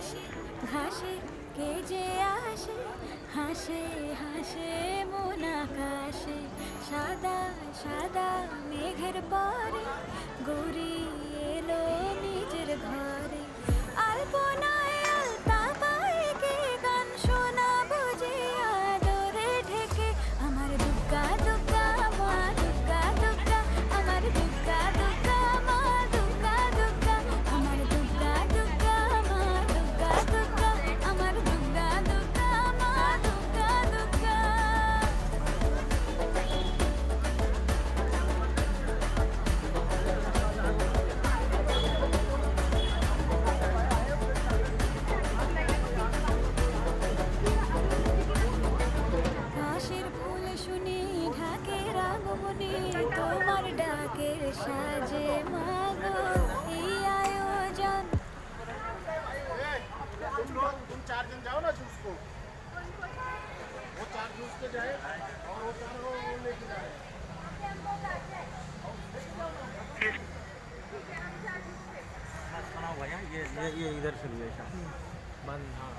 নিশি ঘাসে কে যে আসে, হাসে হাসে মন আকাশে, সাদা সাদা মেঘের পরে গৌরী এলো নিজের ঘরে। আলপনায় আলতা পায়ে কে গান শোনাবো যে আদরে ঢেকে, আমার দুর্গা দুর্গা মা দুর্গা দুর্গা, আমার দুর্গা দুর্গা মা দুর্গা দুর্গা, আমার দুর্গা দুর্গা মা দুর্গা দুর্গা, আমার দুর্গা দুর্গা মা দুর্গা দুর্গা। ঘাসের ফুল শুনি ঢাকের আগমনে, তোমার ডাকের সাজে মাগো এই আয়োজন। तुम 4 दिन जाओ ना जूस को, वो 4 जूस के जाए और वो 4 वो लेके जाए। भैया ये इधर से लिए बंद। हाँ